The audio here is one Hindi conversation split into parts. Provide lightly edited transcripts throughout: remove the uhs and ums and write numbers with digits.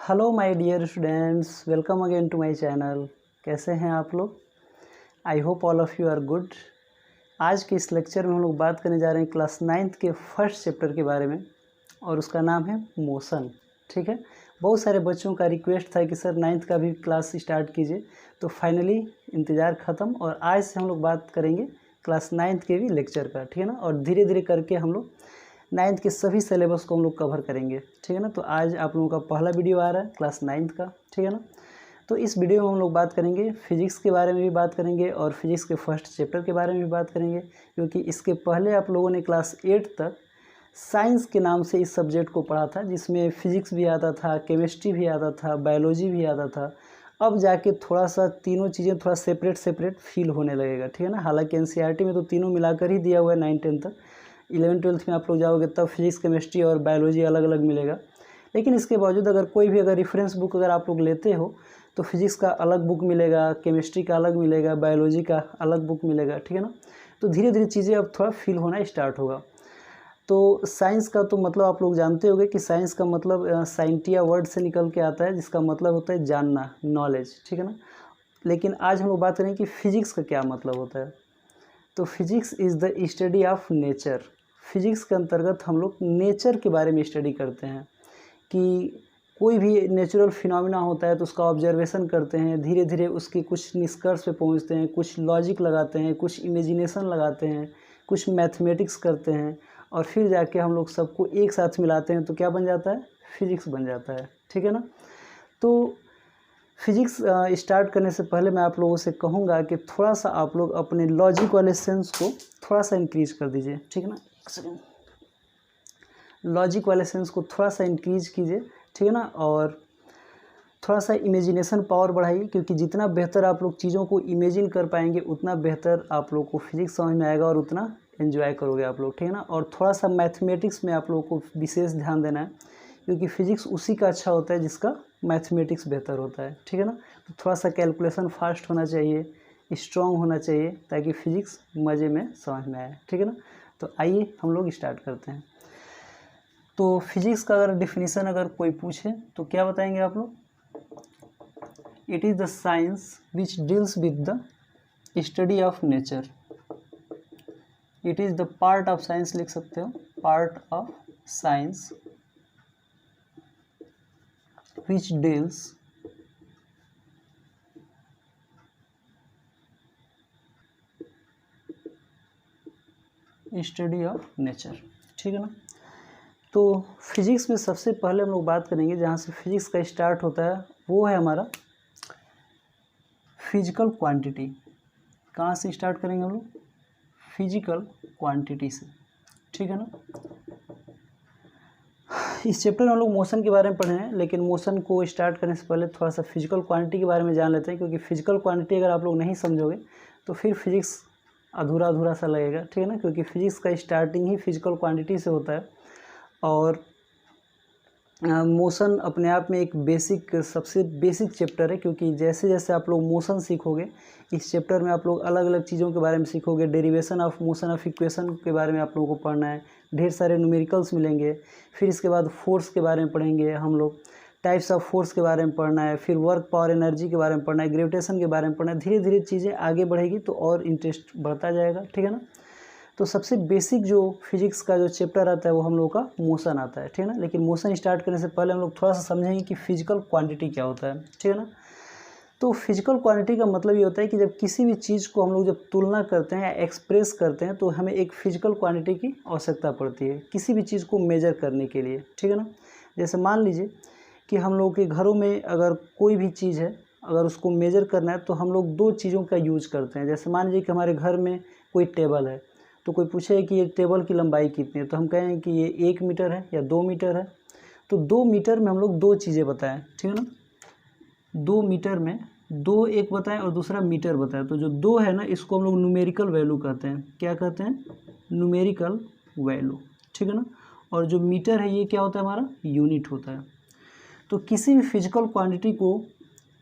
Hello my dear students, welcome again to my channel. कैसे हैं आप लोग? I hope all of you are good. आज के इस लेक्चर में हम लोग बात करने जा रहे हैं क्लास 9th के फर्स्ट चैप्टर के बारे में और उसका नाम है मोशन। ठीक है, बहुत सारे बच्चों का रिक्वेस्ट था कि सर 9th का भी क्लास स्टार्ट कीजिए, तो फाइनली इंतज़ार ख़त्म और आज से हम लोग बात करेंगे क्लास 9th के भी लेक्चर का। ठीक है ना, और धीरे धीरे करके हम लोग 9th के सभी सिलेबस को हम लोग कवर करेंगे। ठीक है ना, तो आज आप लोगों का पहला वीडियो आ रहा है क्लास 9th का। ठीक है ना, तो इस वीडियो में हम लोग बात करेंगे फिजिक्स के बारे में भी बात करेंगे और फिजिक्स के फर्स्ट चैप्टर के बारे में भी बात करेंगे, क्योंकि इसके पहले आप लोगों ने क्लास 8 तक साइंस के नाम से इस सब्जेक्ट को पढ़ा था, जिसमें फिजिक्स भी आता था, केमिस्ट्री भी आता था, बायोलॉजी भी आता था। अब जाके थोड़ा सा तीनों चीज़ें थोड़ा सेपरेट सेपरेट फील होने लगेगा। ठीक है ना, हालांकि एनसीईआरटी में तो तीनों मिलाकर ही दिया हुआ है 9-10 तक। 11-12 में आप लोग जाओगे तब फिजिक्स केमिस्ट्री और बायोलॉजी अलग अलग मिलेगा, लेकिन इसके बावजूद अगर रेफरेंस बुक अगर आप लोग लेते हो तो फिजिक्स का अलग बुक मिलेगा, केमिस्ट्री का अलग मिलेगा, बायोलॉजी का अलग बुक मिलेगा। ठीक है ना, तो धीरे धीरे चीज़ें अब थोड़ा फील होना स्टार्ट होगा। तो साइंस का तो मतलब आप लोग जानते होंगे कि साइंस का मतलब साइंटिया वर्ड से निकल के आता है, जिसका मतलब होता है जानना, नॉलेज। ठीक है ना, लेकिन आज हम लोग बात करेंगे कि फिजिक्स का क्या मतलब होता है। तो physics is the study of nature. Physics के अंतर्गत हम लोग नेचर के बारे में स्टडी करते हैं कि कोई भी नेचुरल फिनोमिना होता है तो उसका ऑब्जर्वेशन करते हैं, धीरे धीरे उसके कुछ निष्कर्ष पे पहुंचते हैं, कुछ लॉजिक लगाते हैं, कुछ इमेजिनेशन लगाते हैं, कुछ मैथमेटिक्स करते हैं और फिर जाके हम लोग सबको एक साथ मिलाते हैं तो क्या बन जाता है? फिजिक्स बन जाता है। ठीक है ना, तो फिजिक्स स्टार्ट करने से पहले मैं आप लोगों से कहूँगा कि थोड़ा सा आप लोग अपने लॉजिक वाले सेंस को थोड़ा सा इंक्रीज कर दीजिए। ठीक है ना, एक सेकेंड, लॉजिक वाले सेंस को थोड़ा सा इंक्रीज कीजिए। ठीक है ना, और थोड़ा सा इमेजिनेशन पावर बढ़ाइए, क्योंकि जितना बेहतर आप लोग चीज़ों को इमेजिन कर पाएंगे उतना बेहतर आप लोग को फिजिक्स समझ में आएगा और उतना एंजॉय करोगे आप लोग। ठीक है ना, और थोड़ा सा मैथमेटिक्स में आप लोगों को विशेष ध्यान देना है, क्योंकि फिजिक्स उसी का अच्छा होता है जिसका मैथमेटिक्स बेहतर होता है। ठीक है ना, तो थोड़ा सा कैलकुलेशन फास्ट होना चाहिए, स्ट्रॉन्ग होना चाहिए, ताकि फिजिक्स मज़े में समझ में आए। ठीक है ना, तो आइए हम लोग स्टार्ट करते हैं। तो फिजिक्स का अगर डिफिनीसन अगर कोई पूछे तो क्या बताएंगे आप लोग? It is the science which deals with the study of nature. It is the part of science लिख सकते हो, part of science which deals study of nature. ठीक है ना, तो फिजिक्स में सबसे पहले हम लोग बात करेंगे जहाँ से फिजिक्स का स्टार्ट होता है, वो है हमारा फिजिकल क्वांटिटी। कहाँ से स्टार्ट करेंगे हम लोग? फिजिकल क्वांटिटी से। ठीक है ना, इस चैप्टर में हम लोग मोशन के बारे में पढ़े हैं, लेकिन मोशन को स्टार्ट करने से पहले थोड़ा सा फिजिकल क्वांटिटी के बारे में जान लेते हैं, क्योंकि फिजिकल क्वांटिटी अगर आप लोग नहीं समझोगे तो फिर फिजिक्स अधूरा अधूरा सा लगेगा। ठीक है ना, क्योंकि फिजिक्स का स्टार्टिंग ही फिजिकल क्वांटिटी से होता है और मोशन अपने आप में एक सबसे बेसिक चैप्टर है, क्योंकि जैसे जैसे आप लोग मोशन सीखोगे इस चैप्टर में आप लोग अलग अलग चीज़ों के बारे में सीखोगे। Derivation of motion of equation के बारे में आप लोगों को पढ़ना है, ढेर सारे न्यूमेरिकल्स मिलेंगे। फिर इसके बाद फोर्स के बारे में पढ़ेंगे हम लोग, टाइप्स ऑफ फोर्स के बारे में पढ़ना है, फिर वर्क पावर एनर्जी के बारे में पढ़ना है, ग्रेविटेशन के बारे में पढ़ना है। धीरे धीरे चीज़ें आगे बढ़ेगी तो और इंटरेस्ट बढ़ता जाएगा। ठीक है ना, तो सबसे बेसिक जो फिजिक्स का जो चैप्टर आता है वो हम लोग का मोशन आता है। ठीक है ना, लेकिन मोशन स्टार्ट करने से पहले हम लोग थोड़ा सा समझेंगे कि फिजिकल क्वांटिटी क्या होता है। ठीक है ना, तो फिजिकल क्वांटिटी का मतलब ये होता है कि जब किसी भी चीज़ को हम लोग जब तुलना करते हैं या एक्सप्रेस करते हैं तो हमें एक फिजिकल क्वांटिटी की आवश्यकता पड़ती है किसी भी चीज़ को मेजर करने के लिए। ठीक है ना, जैसे मान लीजिए कि हम लोग के घरों में अगर कोई भी चीज़ है, अगर उसको मेजर करना है तो हम लोग दो चीज़ों का यूज करते हैं। जैसे मान लीजिए कि हमारे घर में कोई टेबल है, तो कोई पूछे कि ये टेबल की लंबाई कितनी है, तो हम कहें कि ये 1 मीटर है या 2 मीटर है। तो 2 मीटर में हम लोग दो चीज़ें बताएं। ठीक है ना, 2 मीटर में दो एक बताएं और दूसरा मीटर बताएं। तो जो दो है ना, इसको हम लोग न्यूमेरिकल वैल्यू कहते हैं। क्या कहते हैं? Numerical value. ठीक है ना, और जो मीटर है ये क्या होता है? हमारा यूनिट होता है। तो किसी भी फिजिकल क्वांटिटी को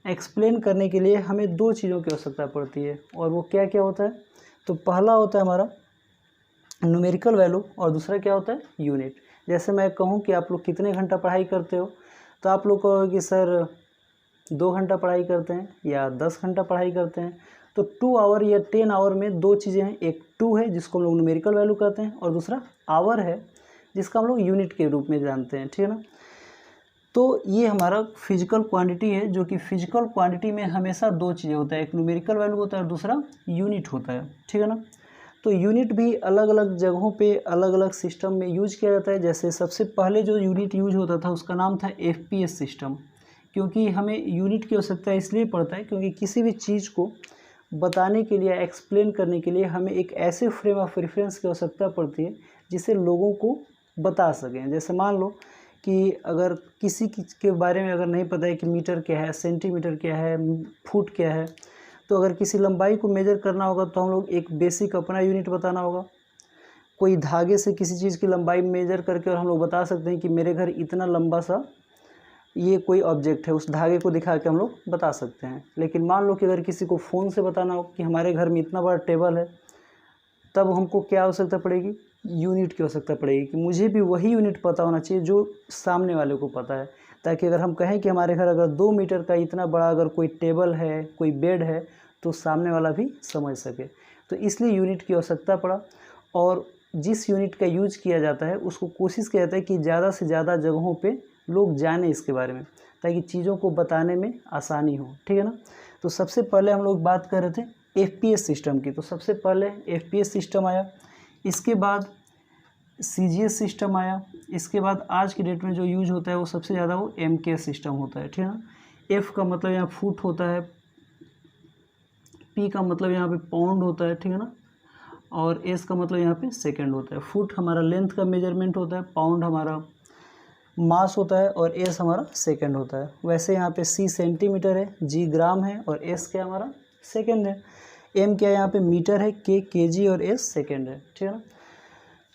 एक्सप्लेन करने के लिए हमें दो चीज़ों की आवश्यकता पड़ती है, और वो क्या क्या होता है? तो पहला होता है हमारा न्यूमेरिकल वैल्यू और दूसरा क्या होता है? यूनिट। जैसे मैं कहूँ कि आप लोग कितने घंटा पढ़ाई करते हो, तो आप लोग कहोगे कि सर 2 घंटा पढ़ाई करते हैं या 10 घंटा पढ़ाई करते हैं, तो 2 आवर या 10 आवर में दो चीज़ें हैं, एक 2 है जिसको हम लोग न्यूमेरिकल वैल्यू कहते हैं और दूसरा आवर है जिसका हम लोग यूनिट के रूप में जानते हैं, ठीक है ना। तो ये हमारा फिजिकल क्वांटिटी है, जो कि फिजिकल क्वांटिटी में हमेशा दो चीज़ें होता है, एक न्यूमेरिकल वैल्यू होता है और दूसरा यूनिट होता है, ठीक है ना। तो यूनिट भी अलग अलग जगहों पे अलग अलग सिस्टम में यूज किया जाता है। जैसे सबसे पहले जो यूनिट यूज होता था उसका नाम था FPS सिस्टम, क्योंकि हमें यूनिट की आवश्यकता इसलिए पड़ता है क्योंकि किसी भी चीज़ को बताने के लिए, एक्सप्लेन करने के लिए हमें एक ऐसे फ्रेम ऑफ रेफरेंस की आवश्यकता पड़ती है जिसे लोगों को बता सकें। जैसे मान लो कि अगर किसी के बारे में अगर नहीं पता है कि मीटर क्या है, सेंटीमीटर क्या है, फुट क्या है, तो अगर किसी लंबाई को मेजर करना होगा तो हम लोग एक बेसिक अपना यूनिट बताना होगा। कोई धागे से किसी चीज़ की लंबाई मेजर करके और हम लोग बता सकते हैं कि मेरे घर इतना लंबा सा ये कोई ऑब्जेक्ट है, उस धागे को दिखा के हम लोग बता सकते हैं। लेकिन मान लो कि अगर किसी को फ़ोन से बताना हो कि हमारे घर में इतना बड़ा टेबल है, तब हमको क्या आवश्यकता पड़ेगी, यूनिट की आवश्यकता पड़ेगी कि मुझे भी वही यूनिट पता होना चाहिए जो सामने वाले को पता है, ताकि अगर हम कहें कि हमारे घर अगर 2 मीटर का इतना बड़ा अगर कोई टेबल है, कोई बेड है, तो सामने वाला भी समझ सके। तो इसलिए यूनिट की आवश्यकता पड़ा, और जिस यूनिट का यूज किया जाता है उसको कोशिश किया जाता है कि ज़्यादा से ज़्यादा जगहों पे लोग जाने इसके बारे में, ताकि चीज़ों को बताने में आसानी हो, ठीक है ना। तो सबसे पहले हम लोग बात कर रहे थे FPS सिस्टम की। तो सबसे पहले FPS सिस्टम आया, इसके बाद CGS सिस्टम आया, इसके बाद आज की डेट में जो यूज होता है वो सबसे ज़्यादा वो MKS सिस्टम होता है, ठीक है ना। F का मतलब यहाँ फुट होता है, P का मतलब यहाँ पे पाउंड होता है, ठीक है ना, और S का मतलब यहाँ पे सेकंड होता है। फुट हमारा लेंथ का मेजरमेंट होता है, पाउंड हमारा मास होता है और S हमारा सेकंड होता है। वैसे यहाँ पे C सेंटीमीटर है, G ग्राम है और S क्या हमारा सेकंड है। M क्या यहाँ पे मीटर है, K केजी और S सेकंड है, ठीक है ना।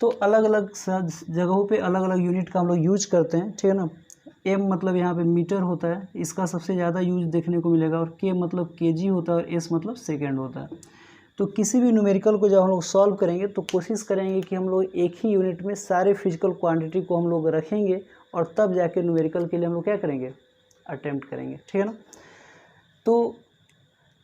तो अलग अलग जगहों पे अलग अलग यूनिट का हम लोग यूज करते हैं, ठीक है ना। M मतलब यहाँ पे मीटर होता है, इसका सबसे ज़्यादा यूज देखने को मिलेगा, और K मतलब केजी होता है और S मतलब सेकंड होता है। तो किसी भी न्यूमेरिकल को जब हम लोग सॉल्व करेंगे तो कोशिश करेंगे कि हम लोग एक ही यूनिट में सारे फिजिकल क्वांटिटी को हम लोग रखेंगे, और तब जाके न्यूमेरिकल के लिए हम लोग क्या करेंगे, अटेम्प्ट करेंगे, ठीक है ना। तो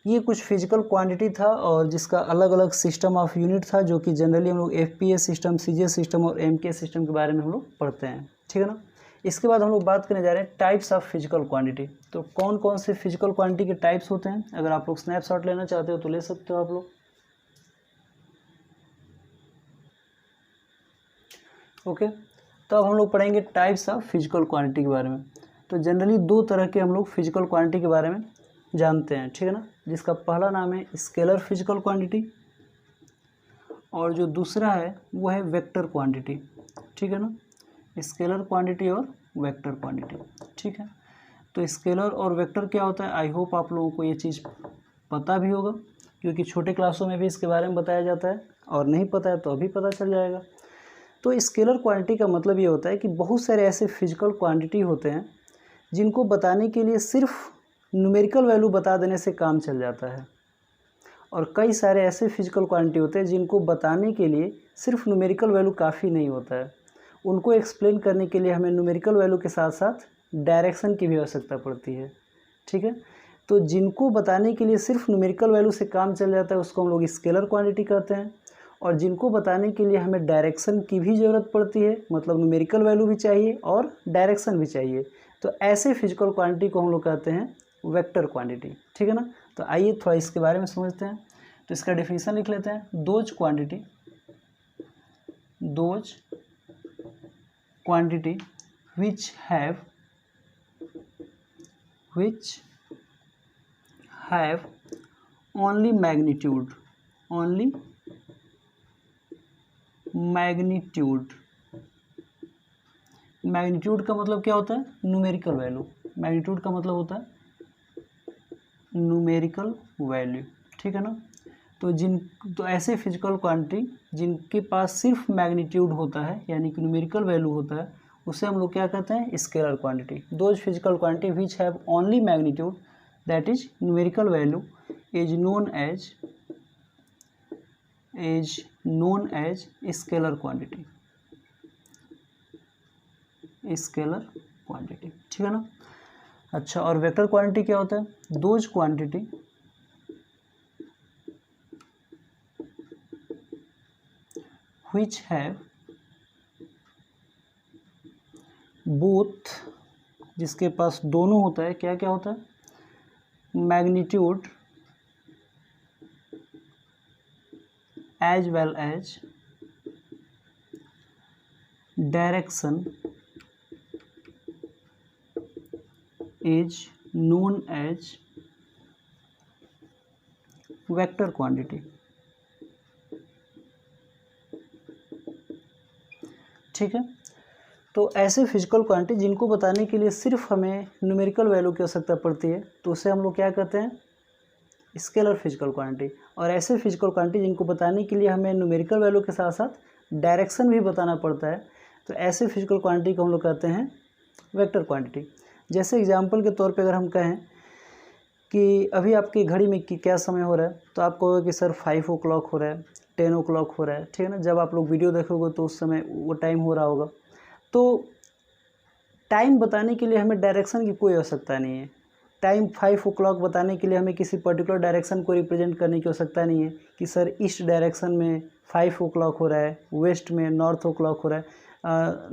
ये कुछ फिजिकल क्वांटिटी था और जिसका अलग अलग सिस्टम ऑफ यूनिट था, जो कि जनरली हम लोग FPS सिस्टम, CGS सिस्टम और MKS सिस्टम के बारे में हम लोग पढ़ते हैं, ठीक है ना। इसके बाद हम लोग बात करने जा रहे हैं टाइप्स ऑफ फिजिकल क्वांटिटी। तो कौन कौन से फिजिकल क्वांटिटी के टाइप्स होते हैं, अगर आप लोग स्नैपशॉट लेना चाहते हो तो ले सकते हो आप लोग। ओके, तो अब हम लोग पढ़ेंगे टाइप्स ऑफ फिजिकल क्वांटिटी के बारे में। तो जनरली दो तरह के हम लोग फिजिकल क्वांटिटी के बारे में जानते हैं, ठीक है ना, जिसका पहला नाम है स्केलर फिजिकल क्वांटिटी और जो दूसरा है वो है वेक्टर क्वांटिटी, ठीक है ना। स्केलर क्वांटिटी और वेक्टर क्वांटिटी, ठीक है। तो स्केलर और वेक्टर क्या होता है, आई होप आप लोगों को ये चीज़ पता भी होगा, क्योंकि छोटे क्लासों में भी इसके बारे में बताया जाता है, और नहीं पता है तो अभी पता चल जाएगा। तो स्केलर क्वांटिटी का मतलब ये होता है कि बहुत सारे ऐसे फिजिकल क्वांटिटी होते हैं जिनको बताने के लिए सिर्फ न्यूमेरिकल वैल्यू बता देने से काम चल जाता है, और कई सारे ऐसे फिजिकल क्वांटिटी होते हैं जिनको बताने के लिए सिर्फ न्यूमेरिकल वैल्यू काफ़ी नहीं होता है। उनको एक्सप्लेन करने के लिए हमें न्यूमेरिकल वैल्यू के साथ साथ डायरेक्शन की भी आवश्यकता पड़ती है, ठीक है। तो जिनको बताने के लिए सिर्फ न्यूमेरिकल वैल्यू से काम चल जाता है उसको हम लोग स्केलर क्वांटिटी कहते हैं, और जिनको बताने के लिए हमें डायरेक्शन की भी ज़रूरत पड़ती है, मतलब न्यूमेरिकल वैल्यू भी चाहिए और डायरेक्शन भी चाहिए, तो ऐसे फिजिकल क्वांटिटी को हम लोग कहते हैं वेक्टर क्वांटिटी, ठीक है ना। तो आइए थोड़ा इसके बारे में समझते हैं। तो इसका डेफिनेशन लिख लेते हैं, those quantity which have only magnitude magnitude का मतलब क्या होता है, न्यूमेरिकल वैल्यू। मैग्नीट्यूड का मतलब होता है न्यूमेरिकल वैल्यू, ठीक है ना। तो ऐसे फिजिकल क्वांटिटी जिनके पास सिर्फ मैग्नीट्यूड होता है, यानी कि न्यूमेरिकल वैल्यू होता है, उसे हम लोग क्या कहते हैं, scalar quantity. Those physical quantity which have only magnitude that is numerical value is known as scalar quantity, ठीक है ना। अच्छा, और वेक्टर क्वांटिटी क्या होता है? Those quantity which have both, जिसके पास दोनों होता है, क्या क्या होता है? Magnitude as well as direction is known as vector quantity. ठीक है, तो ऐसे फिजिकल क्वांटिटी जिनको बताने के लिए सिर्फ हमें न्यूमेरिकल वैल्यू की आवश्यकता पड़ती है, तो उसे हम लोग क्या कहते हैं? Scalar physical quantity. और ऐसे फिजिकल क्वांटिटी जिनको बताने के लिए हमें न्यूमेरिकल वैल्यू के साथ साथ डायरेक्शन भी बताना पड़ता है, तो ऐसे फिजिकल क्वांटिटी को हम लोग कहते हैं वेक्टर क्वांटिटी। जैसे एग्जांपल के तौर पे अगर हम कहें कि अभी आपकी घड़ी में क्या समय हो रहा है, तो आप कहोगे कि सर 5 o'clock हो रहा है, 10 o'clock हो रहा है, ठीक है ना। जब आप लोग वीडियो देखोगे तो उस समय वो टाइम हो रहा होगा। तो टाइम बताने के लिए हमें डायरेक्शन की कोई आवश्यकता नहीं है। टाइम 5 o'clock बताने के लिए हमें किसी पर्टिकुलर डायरेक्शन को रिप्रेजेंट करने की आवश्यकता नहीं है कि सर ईस्ट डायरेक्शन में 5 o'clock हो रहा है, वेस्ट में नॉर्थ o'clock हो रहा है,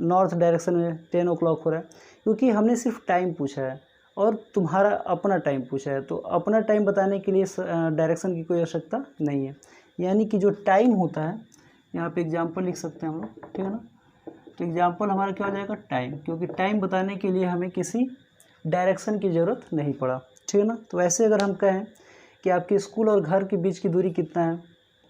नॉर्थ डायरेक्शन में 10 o'clock हो रहा है, क्योंकि हमने सिर्फ टाइम पूछा है और तुम्हारा अपना टाइम पूछा है। तो अपना टाइम बताने के लिए डायरेक्शन की कोई आवश्यकता नहीं है। यानी कि जो टाइम होता है, यहाँ पे एग्जांपल लिख सकते हैं हम लोग, ठीक है ना। तो एग्जांपल हमारा क्या हो जाएगा? टाइम, क्योंकि टाइम बताने के लिए हमें किसी डायरेक्शन की ज़रूरत नहीं पड़ा, ठीक है ना। तो ऐसे अगर हम कहें कि आपके स्कूल और घर के बीच की दूरी कितना है,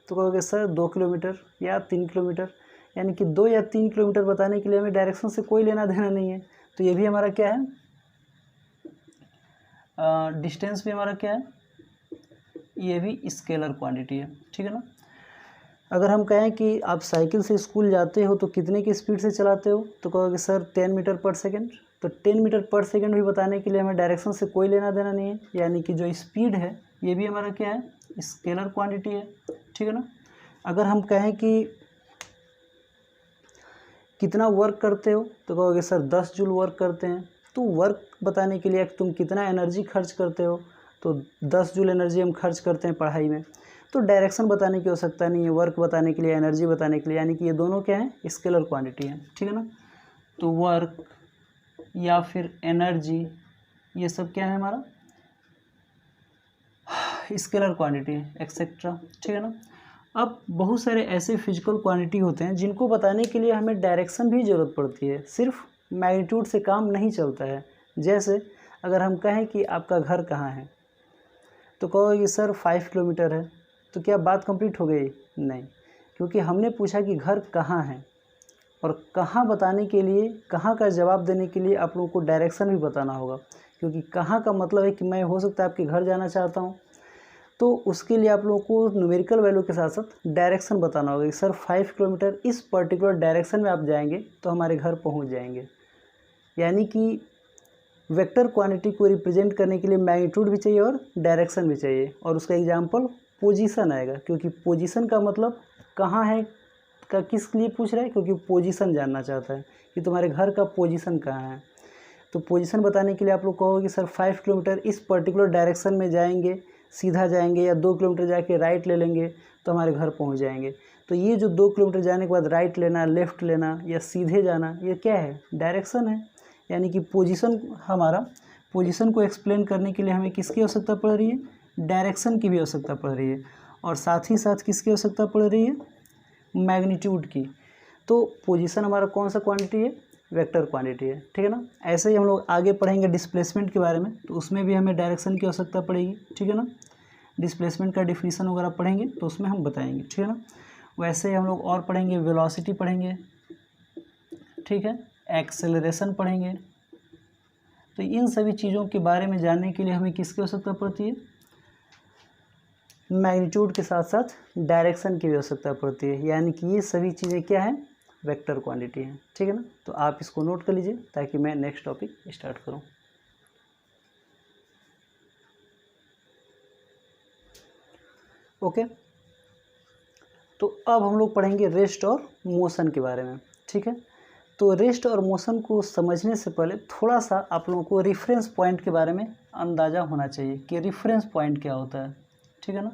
तो कहोगे सर 2 किलोमीटर या 3 किलोमीटर। यानी कि 2 या 3 किलोमीटर बताने के लिए हमें डायरेक्शन से कोई लेना देना नहीं है। तो ये भी हमारा क्या है? डिस्टेंस भी हमारा क्या है? ये भी स्केलर क्वांटिटी है, ठीक है ना। अगर हम कहें कि आप साइकिल से स्कूल जाते हो तो कितने की स्पीड से चलाते हो, तो कहोगे सर 10 मीटर पर सेकेंड। तो 10 मीटर पर सेकेंड भी बताने के लिए हमें डायरेक्शन से कोई लेना देना नहीं है। यानी कि जो स्पीड है ये भी हमारा क्या है? स्केलर क्वांटिटी है, ठीक है ना। अगर हम कहें कि कितना वर्क करते हो, तो कहोगे सर 10 जूल वर्क करते हैं। तो वर्क बताने के लिए तुम कितना एनर्जी खर्च करते हो, तो 10 जूल एनर्जी हम खर्च करते हैं पढ़ाई में। तो डायरेक्शन बताने की आवश्यकता नहीं है, वर्क बताने के लिए, एनर्जी बताने के लिए। यानी कि ये दोनों क्या है? स्केलर क्वांटिटी है, ठीक है ना। तो वर्क या फिर एनर्जी, ये सब क्या है? हमारा स्केलर क्वांटिटी है, एक्सेट्रा, ठीक है ना। अब बहुत सारे ऐसे फिजिकल क्वांटिटी होते हैं जिनको बताने के लिए हमें डायरेक्शन भी ज़रूरत पड़ती है, सिर्फ मैग्नीट्यूड से काम नहीं चलता है। जैसे अगर हम कहें कि आपका घर कहाँ है, तो कहोगे कि सर 5 किलोमीटर है। तो क्या बात कंप्लीट हो गई? नहीं, क्योंकि हमने पूछा कि घर कहाँ है, और कहाँ बताने के लिए, कहाँ का जवाब देने के लिए आप लोगों को डायरेक्शन भी बताना होगा। क्योंकि कहाँ का मतलब है कि मैं हो सकता है आपके घर जाना चाहता हूँ, तो उसके लिए आप लोगों को न्यूमेरिकल वैल्यू के साथ साथ डायरेक्शन बताना होगा कि सर 5 किलोमीटर इस पर्टिकुलर डायरेक्शन में आप जाएंगे तो हमारे घर पहुंच जाएंगे। यानी कि वेक्टर क्वांटिटी को रिप्रेजेंट करने के लिए मैग्नीट्यूड भी चाहिए और डायरेक्शन भी चाहिए। और उसका एग्जांपल पोजीशन आएगा, क्योंकि पोजीशन का मतलब कहाँ है का किस लिए पूछ रहा है? क्योंकि पोजीशन जानना चाहता है कि तुम्हारे घर का पोजीशन कहाँ है। तो पोजीशन बताने के लिए आप लोग कहोगे कि सर 5 किलोमीटर इस पर्टिकुलर डायरेक्शन में जाएंगे, सीधा जाएंगे, या 2 किलोमीटर जाके राइट ले लेंगे तो हमारे घर पहुंच जाएंगे। तो ये जो 2 किलोमीटर जाने के बाद राइट लेना, लेफ़्ट लेना या सीधे जाना, ये क्या है? डायरेक्शन है। यानी कि पोजीशन, हमारा पोजीशन को एक्सप्लेन करने के लिए हमें किसकी आवश्यकता पड़ रही है? डायरेक्शन की भी आवश्यकता पड़ रही है। और साथ ही साथ किसकी आवश्यकता पड़ रही है? मैग्नीट्यूड की। तो पोजीशन हमारा कौन सा क्वांटिटी है? वेक्टर क्वांटिटी है, ठीक है ना। ऐसे ही हम लोग आगे पढ़ेंगे डिस्प्लेसमेंट के बारे में, तो उसमें भी हमें डायरेक्शन की आवश्यकता पड़ेगी, ठीक है ना। डिस्प्लेसमेंट का डिफिनीशन वगैरह पढ़ेंगे तो उसमें हम बताएंगे, ठीक है ना। वैसे ही हम लोग और पढ़ेंगे, वेलोसिटी पढ़ेंगे, ठीक है, एक्सेलरेशन पढ़ेंगे। तो इन सभी चीज़ों के बारे में जानने के लिए हमें किसकी आवश्यकता पड़ती है? मैग्नीट्यूड के साथ साथ डायरेक्शन की भी आवश्यकता पड़ती है। यानी कि ये सभी चीज़ें क्या हैं? वेक्टर क्वांटिटी हैं, ठीक है ना। तो आप इसको नोट कर लीजिए ताकि मैं नेक्स्ट टॉपिक स्टार्ट करूं। ओके, तो अब हम लोग पढ़ेंगे रेस्ट और मोशन के बारे में, ठीक है। तो रेस्ट और मोशन को समझने से पहले थोड़ा सा आप लोगों को रेफरेंस पॉइंट के बारे में अंदाज़ा होना चाहिए कि रेफरेंस पॉइंट क्या होता है, ठीक है ना।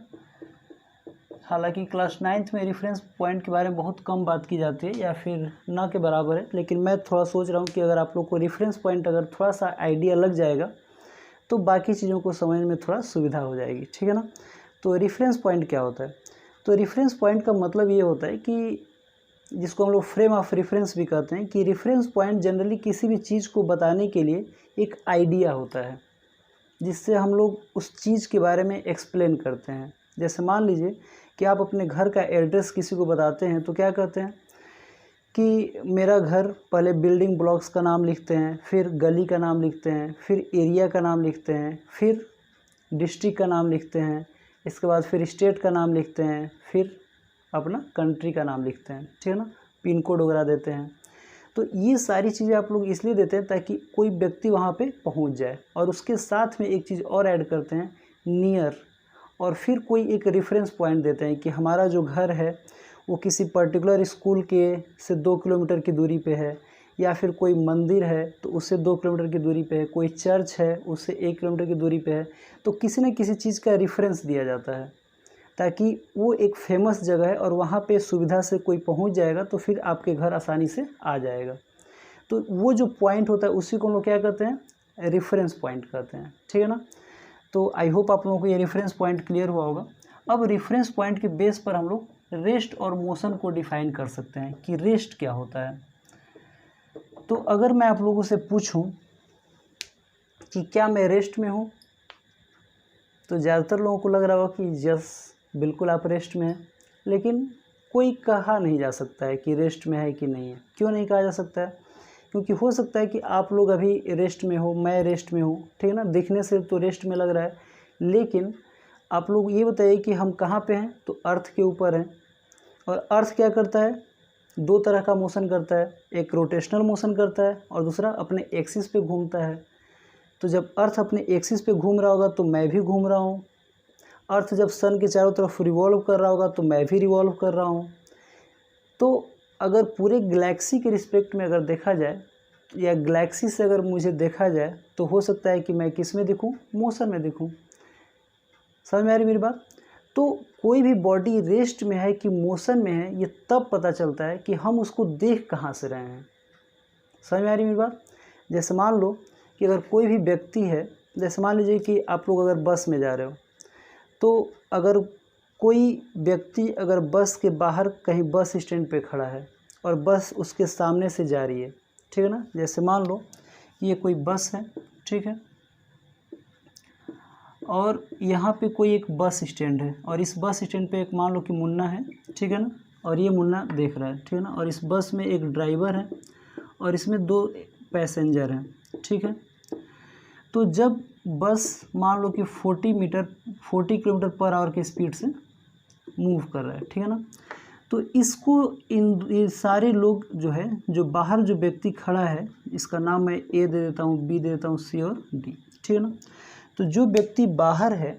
हालांकि क्लास 9th में रेफरेंस पॉइंट के बारे में बहुत कम बात की जाती है या फिर ना के बराबर है, लेकिन मैं थोड़ा सोच रहा हूँ कि अगर आप लोग को रेफरेंस पॉइंट अगर थोड़ा सा आइडिया लग जाएगा तो बाकी चीज़ों को समझने में थोड़ा सुविधा हो जाएगी, ठीक है ना। तो रेफरेंस पॉइंट क्या होता है? तो रेफरेंस पॉइंट का मतलब ये होता है कि जिसको हम लोग फ्रेम ऑफ रेफरेंस भी कहते हैं, कि रेफरेंस पॉइंट जनरली किसी भी चीज़ को बताने के लिए एक आइडिया होता है जिससे हम लोग उस चीज़ के बारे में एक्सप्लेन करते हैं। जैसे मान लीजिए कि आप अपने घर का एड्रेस किसी को बताते हैं तो क्या कहते हैं कि मेरा घर, पहले बिल्डिंग ब्लॉक्स का नाम लिखते हैं, फिर गली का नाम लिखते हैं, फिर एरिया का नाम लिखते हैं, फिर डिस्ट्रिक्ट का नाम लिखते हैं, इसके बाद फिर स्टेट का नाम लिखते हैं, फिर अपना कंट्री का नाम लिखते हैं, ठीक है ना, पिन कोड वगैरह देते हैं। तो ये सारी चीज़ें आप लोग इसलिए देते हैं ताकि कोई व्यक्ति वहाँ पे पहुँच जाए, और उसके साथ में एक चीज़ और ऐड करते हैं, नियर, और फिर कोई एक रेफरेंस पॉइंट देते हैं कि हमारा जो घर है वो किसी पर्टिकुलर स्कूल के से 2 किलोमीटर की दूरी पे है, या फिर कोई मंदिर है तो उससे 2 किलोमीटर की दूरी पे है, कोई चर्च है उससे 1 किलोमीटर की दूरी पे है। तो किसी न किसी चीज़ का रेफरेंस दिया जाता है ताकि वो एक फेमस जगह है और वहाँ पे सुविधा से कोई पहुँच जाएगा तो फिर आपके घर आसानी से आ जाएगा। तो वो जो पॉइंट होता है उसी को हम लोग क्या कहते हैं, रेफरेंस पॉइंट कहते हैं, ठीक है ना। तो आई होप आप लोगों को ये रेफरेंस पॉइंट क्लियर हुआ होगा। अब रेफरेंस पॉइंट के बेस पर हम लोग रेस्ट और मोशन को डिफाइन कर सकते हैं कि रेस्ट क्या होता है। तो अगर मैं आप लोगों से पूछूं कि क्या मैं रेस्ट में हूं, तो ज़्यादातर लोगों को लग रहा होगा कि यस, बिल्कुल आप रेस्ट में हैं, लेकिन कोई कहा नहीं जा सकता है कि रेस्ट में है कि नहीं है। क्यों नहीं कहा जा सकता है? क्योंकि हो सकता है कि आप लोग अभी रेस्ट में हो, मैं रेस्ट में हूँ, ठीक है ना, दिखने से तो रेस्ट में लग रहा है, लेकिन आप लोग ये बताइए कि हम कहाँ पे हैं, तो अर्थ के ऊपर हैं। और अर्थ क्या करता है, 2 तरह का मोशन करता है, एक रोटेशनल मोशन करता है और दूसरा अपने एक्सिस पे घूमता है। तो जब अर्थ अपने एक्सिस पे घूम रहा होगा तो मैं भी घूम रहा हूँ, अर्थ जब सन के चारों तरफ रिवॉल्व कर रहा होगा तो मैं भी रिवॉल्व कर रहा हूँ। तो अगर पूरे गैलेक्सी के रिस्पेक्ट में अगर देखा जाए या गैलेक्सी से अगर मुझे देखा जाए तो हो सकता है कि मैं किस में दिखूँ, मोशन में दिखूँ। समझ में आ रही मेरी बात? तो कोई भी बॉडी रेस्ट में है कि मोशन में है ये तब पता चलता है कि हम उसको देख कहाँ से रहे हैं। समझ में आ रही मेरी बात? जैसे मान लो कि अगर कोई भी व्यक्ति है, जैसे मान लीजिए कि आप लोग अगर बस में जा रहे हो, तो अगर कोई व्यक्ति अगर बस के बाहर कहीं बस स्टैंड पे खड़ा है और बस उसके सामने से जा रही है, ठीक है ना, जैसे मान लो कि ये कोई बस है, ठीक है, और यहाँ पे कोई एक बस स्टैंड है और इस बस स्टैंड पे एक मान लो कि मुन्ना है, ठीक है ना, और ये मुन्ना देख रहा है, ठीक है ना, और इस बस में एक ड्राइवर है और इसमें 2 पैसेंजर हैं, ठीक है। तो जब बस मान लो कि 40 किलोमीटर पर आवर की स्पीड से मूव कर रहा है, ठीक है ना, तो इसको ये सारे लोग जो है, जो बाहर जो व्यक्ति खड़ा है, इसका नाम मैं ए दे देता हूँ, बी दे देता हूँ, सी और डी, ठीक है ना। तो जो व्यक्ति बाहर है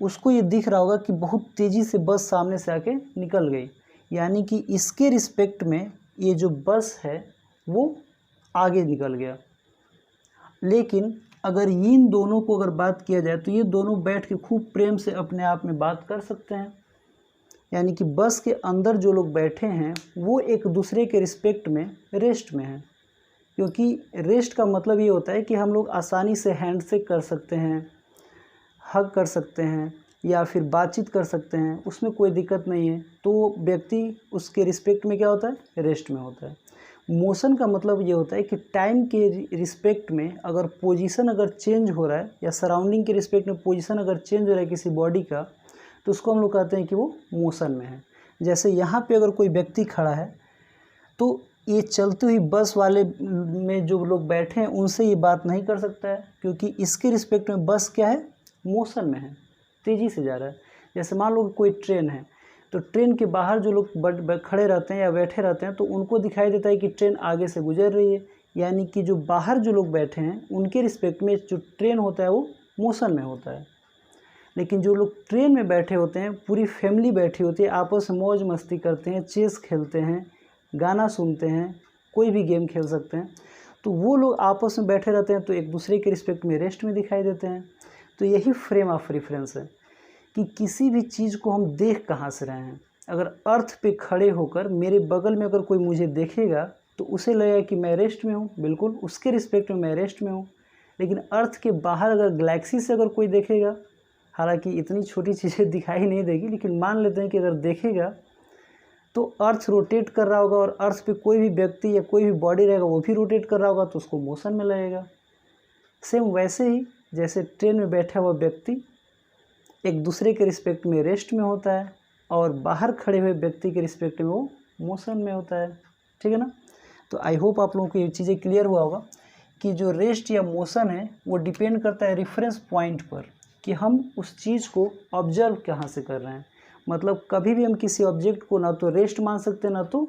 उसको ये दिख रहा होगा कि बहुत तेज़ी से बस सामने से आके निकल गई, यानी कि इसके रिस्पेक्ट में ये जो बस है वो आगे निकल गया। लेकिन अगर इन दोनों को अगर बात किया जाए तो ये दोनों बैठ के खूब प्रेम से अपने आप में बात कर सकते हैं, यानी कि बस के अंदर जो लोग बैठे हैं वो एक दूसरे के रिस्पेक्ट में रेस्ट में हैं, क्योंकि रेस्ट का मतलब ये होता है कि हम लोग आसानी से हैंडशेक कर सकते हैं, हग कर सकते हैं या फिर बातचीत कर सकते हैं, उसमें कोई दिक्कत नहीं है। तो व्यक्ति उसके रिस्पेक्ट में क्या होता है, रेस्ट में होता है। मोशन का मतलब ये होता है कि टाइम के रिस्पेक्ट में अगर पोजीशन अगर चेंज हो रहा है या सराउंडिंग के रिस्पेक्ट में पोजीशन अगर चेंज हो रहा है किसी बॉडी का, तो उसको हम लोग कहते हैं कि वो मोशन में है। जैसे यहाँ पे अगर कोई व्यक्ति खड़ा है तो ये चलती हुई बस वाले में जो लोग बैठे हैं उनसे ये बात नहीं कर सकता है, क्योंकि इसके रिस्पेक्ट में बस क्या है, मोशन में है, तेज़ी से जा रहा है। जैसे मान लो कोई ट्रेन है, तो ट्रेन के बाहर जो लोग खड़े रहते हैं या बैठे रहते हैं तो उनको दिखाई देता है कि ट्रेन आगे से गुजर रही है, यानी कि जो बाहर जो लोग बैठे हैं उनके रिस्पेक्ट में जो ट्रेन होता है वो मोशन में होता है। लेकिन जो लोग ट्रेन में बैठे होते हैं, पूरी फैमिली बैठी होती है, आपस में मौज मस्ती करते हैं, चेस खेलते हैं, गाना सुनते हैं, कोई भी गेम खेल सकते हैं। तो वो लोग आपस में बैठे रहते हैं तो एक दूसरे के रिस्पेक्ट में रेस्ट में दिखाई देते हैं। तो यही फ्रेम ऑफ रेफरेंस है कि किसी भी चीज़ को हम देख कहाँ से रहे हैं। अगर अर्थ पे खड़े होकर मेरे बगल में अगर कोई मुझे देखेगा तो उसे लगेगा कि मैं रेस्ट में हूँ, बिल्कुल उसके रिस्पेक्ट में मैं रेस्ट में हूँ। लेकिन अर्थ के बाहर अगर गैलेक्सी से अगर कोई देखेगा, हालांकि इतनी छोटी चीज़ें दिखाई नहीं देगी, लेकिन मान लेते हैं कि अगर देखेगा तो अर्थ रोटेट कर रहा होगा और अर्थ पे कोई भी व्यक्ति या कोई भी बॉडी रहेगा वो भी रोटेट कर रहा होगा तो उसको मोशन में लगेगा। सेम वैसे ही जैसे ट्रेन में बैठा हुआ व्यक्ति एक दूसरे के रिस्पेक्ट में रेस्ट में होता है और बाहर खड़े हुए व्यक्ति के रिस्पेक्ट में वो मोशन में होता है। ठीक है ना। तो आई होप आप लोगों को ये चीज़ें क्लियर हुआ होगा कि जो रेस्ट या मोशन है वो डिपेंड करता है रेफरेंस पॉइंट पर, कि हम उस चीज़ को ऑब्जर्व कहाँ से कर रहे हैं। मतलब कभी भी हम किसी ऑब्जेक्ट को ना तो रेस्ट मान सकते हैं ना तो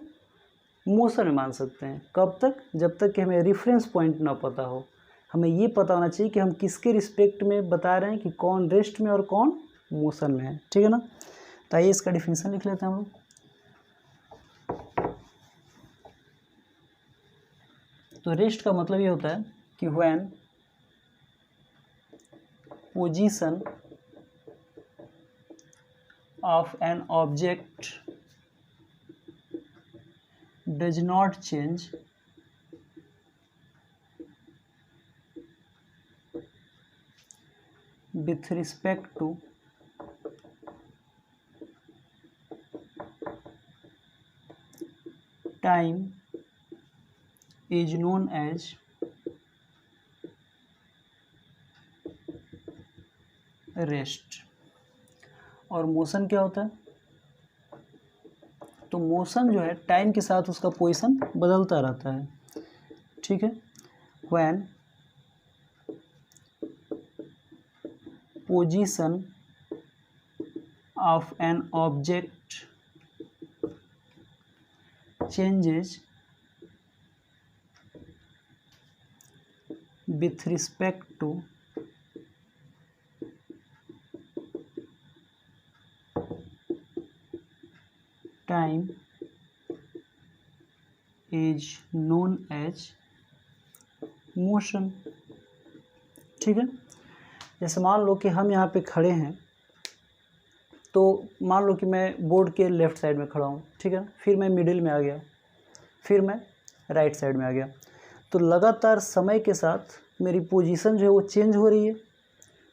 मोशन में मान सकते हैं। कब तक? जब तक कि हमें रेफरेंस पॉइंट ना पता हो। हमें ये पता होना चाहिए कि हम किसके रिस्पेक्ट में बता रहे हैं कि कौन रेस्ट में और कौन मोशन में है। ठीक है ना। तो आइए इसका डिफिनेशन लिख लेते हैं हम लोग। तो रेस्ट का मतलब ये होता है कि when position of an object does not change with respect to time is known as rest. और मोशन क्या होता है? तो मोशन जो है टाइम के साथ उसका पोजीशन बदलता रहता है। ठीक है। When position of an object changes with respect to time is known as motion। ठीक है। जैसे मान लो कि हम यहाँ पे खड़े हैं, तो मान लो कि मैं बोर्ड के लेफ़्ट साइड में खड़ा हूँ। ठीक है। फिर मैं मिडिल में आ गया, फिर मैं राइट साइड में आ गया। तो लगातार समय के साथ मेरी पोजीशन जो है वो चेंज हो रही है।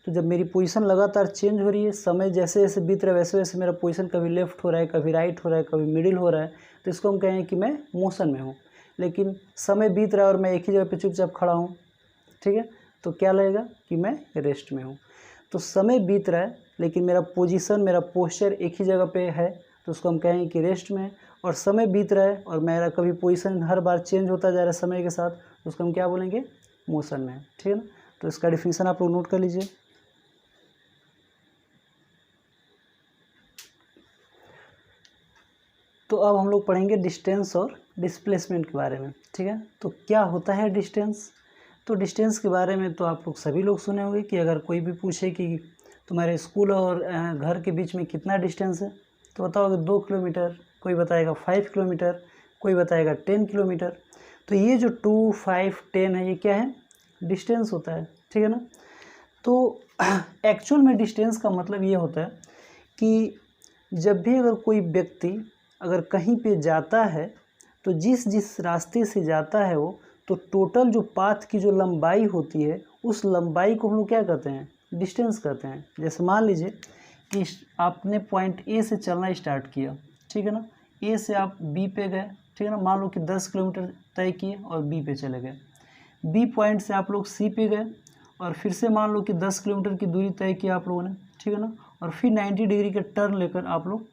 तो जब मेरी पोजीशन लगातार चेंज हो रही है, समय जैसे जैसे बीत रहा है वैसे वैसे मेरा पोजीशन कभी लेफ़्ट हो रहा है, कभी राइट हो रहा है, कभी मिडिल हो रहा है, तो इसको हम कहें कि मैं मोशन में हूँ। लेकिन समय बीत रहा है और मैं एक ही जगह पे चुपचाप खड़ा हूँ। ठीक है। तो क्या लगेगा कि मैं रेस्ट में हूँ। तो समय बीत रहा है लेकिन मेरा पोजीशन, मेरा पोस्चर एक ही जगह पे है, तो उसको हम कहेंगे कि रेस्ट में है। और समय बीत रहा है और मेरा कभी पोजीशन हर बार चेंज होता जा रहा है समय के साथ, तो उसको हम क्या बोलेंगे? मोशन में है। ठीक है ना। तो इसका डिफिनीशन आप लोग नोट कर लीजिए। तो अब हम लोग पढ़ेंगे डिस्टेंस और डिस्प्लेसमेंट के बारे में। ठीक है। तो क्या होता है डिस्टेंस? तो डिस्टेंस के बारे में तो आप लोग सभी लोग सुने होंगे कि अगर कोई भी पूछे कि तुम्हारे स्कूल और घर के बीच में कितना डिस्टेंस है, तो बताओगे 2 किलोमीटर, कोई बताएगा 5 किलोमीटर, कोई बताएगा 10 किलोमीटर। तो ये जो 2, 5, 10 है, ये क्या है? डिस्टेंस होता है। ठीक है ना। तो एक्चुअल में डिस्टेंस का मतलब ये होता है कि जब भी अगर कोई व्यक्ति अगर कहीं पे जाता है, तो जिस जिस रास्ते से जाता है वो, तो टोटल जो पाथ की जो लंबाई होती है, उस लंबाई को हम लोग क्या कहते हैं? डिस्टेंस कहते हैं। जैसे मान लीजिए कि आपने पॉइंट ए से चलना स्टार्ट किया। ठीक है ना। ए से आप बी पे गए। ठीक है ना। मान लो कि 10 किलोमीटर तय किए और बी पे चले गए। बी पॉइंट से आप लोग सी पे गए और फिर से मान लो कि 10 किलोमीटर की दूरी तय की आप लोगों ने। ठीक है ना। और फिर 90 डिग्री के टर्न लेकर आप लोग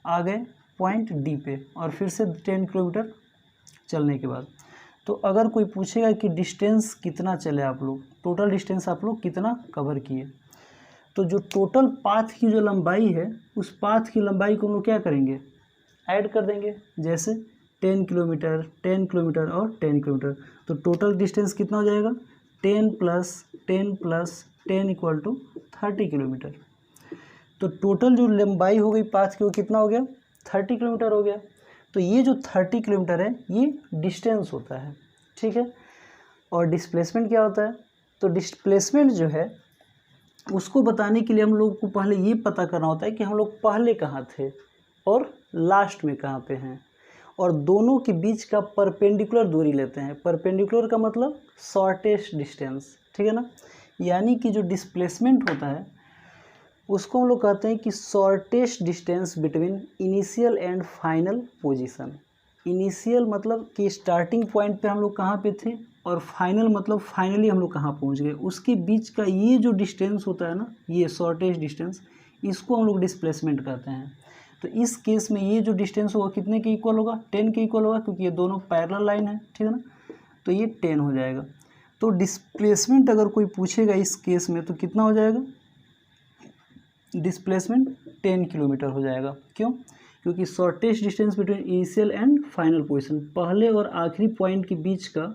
आ गए पॉइंट डी पे, और फिर से 10 किलोमीटर चलने के बाद। तो अगर कोई पूछेगा कि डिस्टेंस कितना चले आप लोग, टोटल डिस्टेंस आप लोग कितना कवर किए, तो जो टोटल पाथ की जो लंबाई है, उस पाथ की लंबाई को हम लोग क्या करेंगे? ऐड कर देंगे। जैसे 10 किलोमीटर, 10 किलोमीटर और 10 किलोमीटर, तो टोटल डिस्टेंस कितना हो जाएगा? 10 + 10 + 10 = 30 किलोमीटर। तो टोटल जो लंबाई हो गई पाथ की वो कितना हो गया? 30 किलोमीटर हो गया। तो ये जो 30 किलोमीटर है ये डिस्टेंस होता है, ठीक है। और डिस्प्लेसमेंट क्या होता है, तो डिस्प्लेसमेंट जो है उसको बताने के लिए हम लोग को पहले ये पता करना होता है कि हम लोग पहले कहाँ थे और लास्ट में कहाँ पे हैं, और दोनों के बीच का परपेंडिकुलर दूरी लेते हैं। परपेंडिकुलर का मतलब शॉर्टेस्ट डिस्टेंस, ठीक है ना। यानी कि जो डिस्प्लेसमेंट होता है उसको हम लोग कहते हैं कि shortest distance between initial and final position. Initial मतलब कि स्टार्टिंग पॉइंट पे हम लोग कहाँ पे थे, और फाइनल मतलब फाइनली हम लोग कहाँ पहुँच गए, उसके बीच का ये जो डिस्टेंस होता है ना, ये शॉर्टेस्ट डिस्टेंस, इसको हम लोग डिस्प्लेसमेंट कहते हैं। तो इस केस में ये जो डिस्टेंस होगा कितने के इक्वल होगा, 10 के इक्वल होगा, क्योंकि ये दोनों पैरेलल लाइन है, ठीक है ना। तो ये 10 हो जाएगा। तो डिस्प्लेसमेंट अगर कोई पूछेगा इस केस में तो कितना हो जाएगा, डिस्प्लेसमेंट 10 किलोमीटर हो जाएगा। क्यों, क्योंकि shortest distance between initial and final position, पहले और आखिरी पॉइंट के बीच का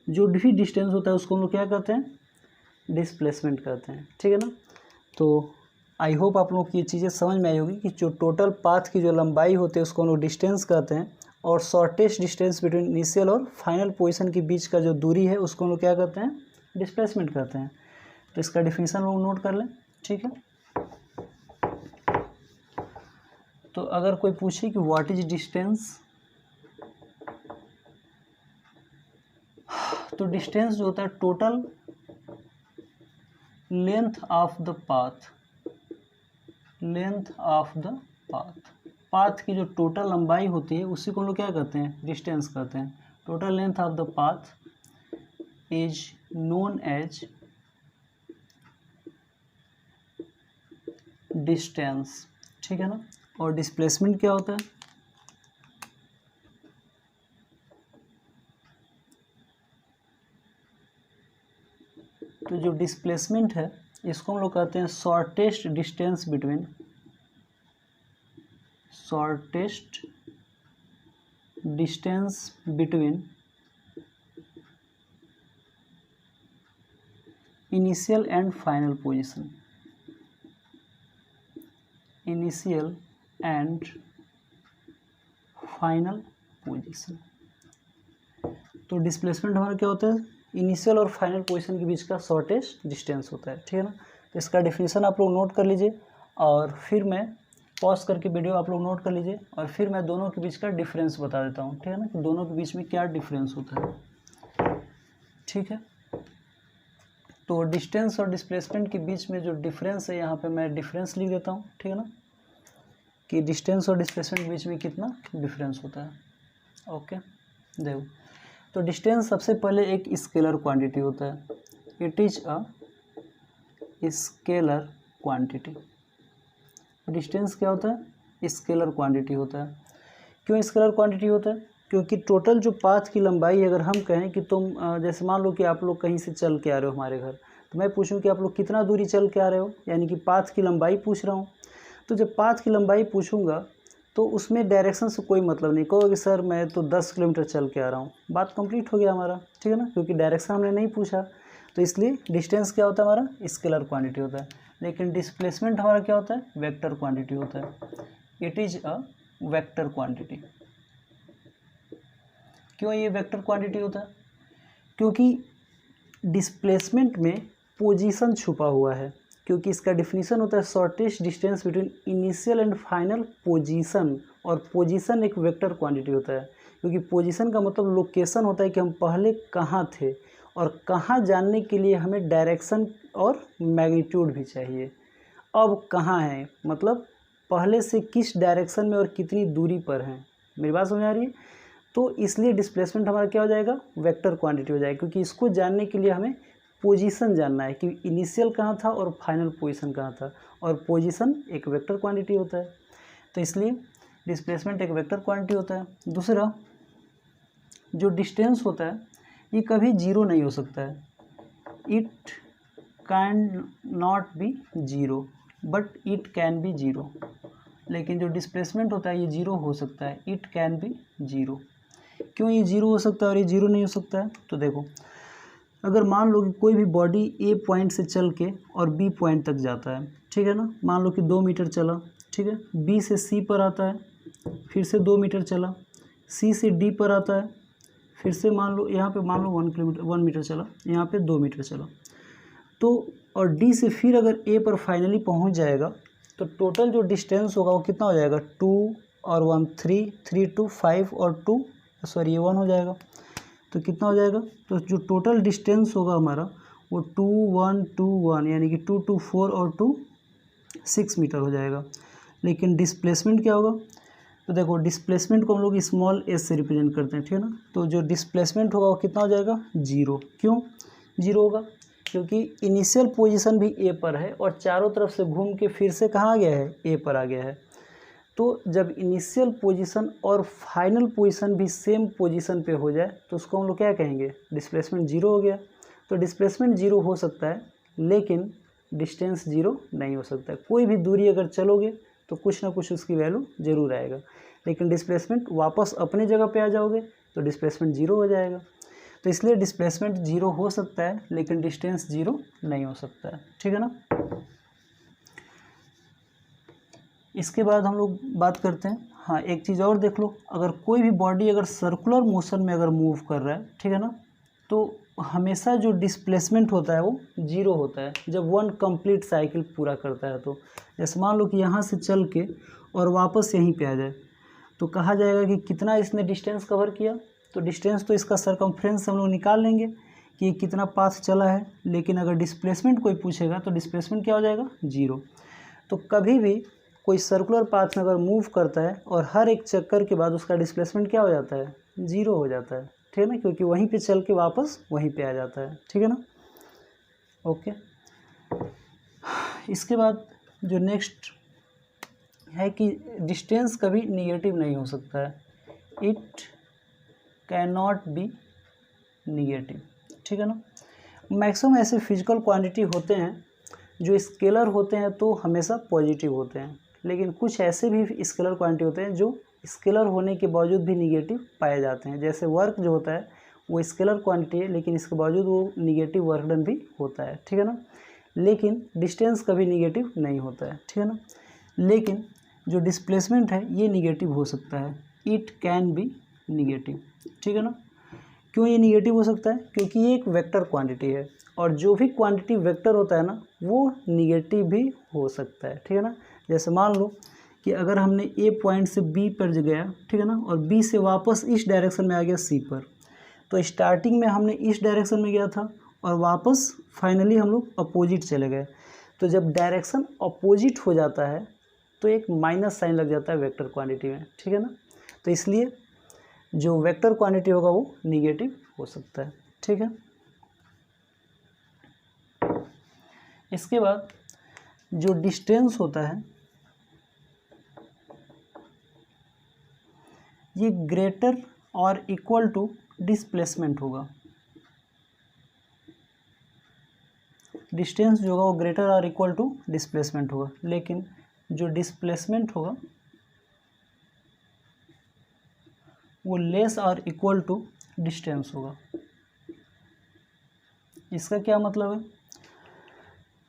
जो भी डिस्टेंस होता है उसको हम लोग क्या कहते हैं, डिस्प्लेसमेंट कहते हैं, ठीक है ना। तो आई होप आप लोग की ये चीज़ें समझ में आई होगी कि जो टोटल पाथ की जो लंबाई होती है उसको हम लोग डिस्टेंस कहते हैं, और शॉर्टेस्ट डिस्टेंस बिटवीन इनिशियल और फाइनल पोजीशन के बीच का जो दूरी है उसको हम लोग क्या कहते हैं, डिस्प्लेसमेंट कहते हैं। तो इसका डिफिनीशन लोग नोट कर लें, ठीक है। तो अगर कोई पूछे कि व्हाट इज डिस्टेंस, तो डिस्टेंस जो होता है total length of the path, length of the path, path की जो टोटल लंबाई होती है उसी को हम लोग क्या कहते हैं, डिस्टेंस कहते हैं। Total length of the path is known as distance, ठीक है ना। और डिस्प्लेसमेंट क्या होता है, तो जो डिस्प्लेसमेंट है इसको हम लोग कहते हैं shortest distance between, shortest distance between initial and final position, initial and final position. तो डिस्प्लेसमेंट हमारा क्या होता है, इनिशियल और फाइनल पोजीशन के बीच का शॉर्टेस्ट डिस्टेंस होता है, ठीक है ना। तो इसका डेफिनेशन आप लोग नोट कर लीजिए, और फिर मैं पॉज करके वीडियो आप लोग नोट कर लीजिए, और फिर मैं दोनों के बीच का डिफरेंस बता देता हूँ, ठीक है ना, कि दोनों के बीच में क्या डिफरेंस होता है, ठीक है। तो डिस्टेंस और डिस्प्लेसमेंट के बीच में जो डिफरेंस है यहाँ पे मैं डिफरेंस लिख देता हूँ, ठीक है ना, कि डिस्टेंस और डिस्प्लेसमेंट के बीच में कितना डिफरेंस होता है। ओके, देखो, तो डिस्टेंस सबसे पहले एक स्केलर क्वांटिटी होता है, it is a scalar quantity. Distance क्या होता है, स्केलर क्वांटिटी होता है। क्यों स्केलर क्वांटिटी होता है, क्योंकि टोटल जो पाथ की लंबाई, अगर हम कहें कि तुम जैसे मान लो कि आप लोग कहीं से चल के आ रहे हो हमारे घर, तो मैं पूछूं कि आप लोग कितना दूरी चल के आ रहे हो, यानी कि पाथ की लंबाई पूछ रहा हूँ। तो जब पाथ की लंबाई पूछूंगा तो उसमें डायरेक्शन से कोई मतलब नहीं, कहो कि सर मैं तो 10 किलोमीटर चल के आ रहा हूँ, बात कंप्लीट हो गया हमारा, ठीक है ना, क्योंकि डायरेक्शन हमने नहीं पूछा। तो इसलिए डिस्टेंस क्या होता है हमारा, स्केलर क्वांटिटी होता है। लेकिन डिस्प्लेसमेंट हमारा क्या होता है, वेक्टर क्वांटिटी होता है, it is a vector quantity. क्यों ये वेक्टर क्वांटिटी होता है, क्योंकि डिस्प्लेसमेंट में पोजीशन छुपा हुआ है, क्योंकि इसका डिफिनीशन होता है shortest distance between initial and final position, और पोजीशन एक वेक्टर क्वांटिटी होता है, क्योंकि पोजीशन का मतलब लोकेशन होता है कि हम पहले कहाँ थे, और कहाँ जानने के लिए हमें डायरेक्शन और मैग्नीट्यूड भी चाहिए। अब कहाँ है मतलब पहले से किस डायरेक्शन में और कितनी दूरी पर हैं, मेरी बात समझ आ रही है। तो इसलिए डिस्प्लेसमेंट हमारा क्या हो जाएगा, वेक्टर क्वांटिटी हो जाएगा, क्योंकि इसको जानने के लिए हमें पोजीशन जानना है कि इनिशियल कहाँ था और फाइनल पोजीशन कहाँ था, और पोजीशन एक वेक्टर क्वांटिटी होता है। तो इसलिए डिस्प्लेसमेंट एक वेक्टर क्वांटिटी होता है। दूसरा, जो डिस्टेंस होता है ये कभी जीरो नहीं हो सकता है, it can not be zero but it can be zero. लेकिन जो डिस्प्लेसमेंट होता है ये जीरो हो सकता है, इट कैन बी जीरो। क्यों ये जीरो हो सकता है और ये जीरो नहीं हो सकता है, तो देखो, अगर मान लो कि कोई भी बॉडी ए पॉइंट से चल के और बी पॉइंट तक जाता है, ठीक है ना, मान लो कि 2 मीटर चला, ठीक है, बी से सी पर आता है, फिर से 2 मीटर चला, सी से डी पर आता है, फिर से मान लो यहाँ पे मान लो 1 मीटर चला, यहाँ पे 2 मीटर चला, तो और डी से फिर अगर ए पर फाइनली पहुँच जाएगा तो टोटल जो डिस्टेंस होगा वो कितना हो जाएगा, 2 और 1 3, 3 2 5 और 2 सॉरी ये 1 हो जाएगा। तो कितना हो जाएगा, तो जो टोटल डिस्टेंस होगा हमारा वो 2 1 2 1 यानी कि 2 2 4 और 2 6 मीटर हो जाएगा। लेकिन डिस्प्लेसमेंट क्या होगा, तो देखो डिस्प्लेसमेंट को हम लोग स्मॉल एस से रिप्रेजेंट करते हैं, ठीक है ना। तो जो डिस्प्लेसमेंट होगा वो कितना हो जाएगा, 0। क्यों 0 होगा, क्योंकि इनिशियल पोजीशन भी ए पर है और चारों तरफ से घूम के फिर से कहाँ आ गया है, ए पर आ गया है। तो जब इनिशियल पोजीशन और फाइनल पोजीशन भी सेम पोजीशन पे हो जाए तो उसको हम लोग क्या कहेंगे, डिस्प्लेसमेंट 0 हो गया। तो डिस्प्लेसमेंट 0 हो सकता है लेकिन डिस्टेंस 0 नहीं हो सकता है। कोई भी दूरी अगर चलोगे तो कुछ ना कुछ उसकी वैल्यू ज़रूर आएगा, लेकिन डिस्प्लेसमेंट वापस अपने जगह पे आ जाओगे तो डिस्प्लेसमेंट 0 हो जाएगा। तो इसलिए डिस्प्लेसमेंट 0 हो सकता है लेकिन डिस्टेंस 0 नहीं हो सकता है, ठीक है ना। इसके बाद हम लोग बात करते हैं, हाँ एक चीज़ और देख लो, अगर कोई भी बॉडी अगर सर्कुलर मोशन में अगर मूव कर रहा है, ठीक है ना, तो हमेशा जो डिस्प्लेसमेंट होता है वो 0 होता है जब 1 कंप्लीट साइकिल पूरा करता है। तो जैसे मान लो कि यहाँ से चल के और वापस यहीं पे आ जाए तो कहा जाएगा कि कितना इसने डिस्टेंस कवर किया। तो डिस्टेंस तो इसका सरकमफ्रेंस हम लोग निकाल लेंगे कि कितना पाथ चला है, लेकिन अगर डिस्प्लेसमेंट कोई पूछेगा तो डिस्प्लेसमेंट क्या हो जाएगा, 0। तो कभी भी कोई सर्कुलर पाथ में अगर मूव करता है और हर एक चक्कर के बाद उसका डिस्प्लेसमेंट क्या हो जाता है, 0 हो जाता है, ठीक है ना, क्योंकि वहीं पे चल के वापस वहीं पे आ जाता है, ठीक है ना। ओके, इसके बाद जो नेक्स्ट है कि डिस्टेंस कभी निगेटिव नहीं हो सकता है, it can not be negative, ठीक है ना। मैक्सिमम ऐसे फिजिकल क्वांटिटी होते हैं जो स्केलर होते हैं तो हमेशा पॉजिटिव होते हैं, लेकिन कुछ ऐसे भी स्केलर क्वांटिटी होते हैं जो स्केलर होने के बावजूद भी निगेटिव पाए जाते हैं। जैसे वर्क जो होता है वो स्केलर क्वांटिटी है लेकिन इसके बावजूद वो निगेटिव वर्क डन भी होता है, ठीक है ना। लेकिन डिस्टेंस कभी निगेटिव नहीं होता है, ठीक है ना। लेकिन जो डिस्प्लेसमेंट है ये निगेटिव हो सकता है, इट कैन बी निगेटिव, ठीक है ना। क्यों ये निगेटिव हो सकता है, क्योंकि ये एक वेक्टर क्वांटिटी है और जो भी क्वांटिटी वेक्टर होता है ना वो निगेटिव भी हो सकता है, ठीक है ना। जैसे मान लो कि अगर हमने ए पॉइंट से बी पर गया, ठीक है ना, और बी से वापस इस डायरेक्शन में आ गया सी पर, तो स्टार्टिंग में हमने इस डायरेक्शन में गया था और वापस फाइनली हम लोग अपोजिट चले गए। तो जब डायरेक्शन अपोजिट हो जाता है तो एक माइनस साइन लग जाता है वेक्टर क्वांटिटी में, ठीक है ना। तो इसलिए जो वेक्टर क्वांटिटी होगा वो निगेटिव हो सकता है, ठीक है। इसके बाद जो डिस्टेंस होता है ये ग्रेटर और इक्वल टू डिस्प्लेसमेंट होगा। डिस्टेंस जो होगा वो ग्रेटर और इक्वल टू डिस्प्लेसमेंट होगा, लेकिन जो डिस्प्लेसमेंट होगा वो लेस और इक्वल टू डिस्टेंस होगा। इसका क्या मतलब है,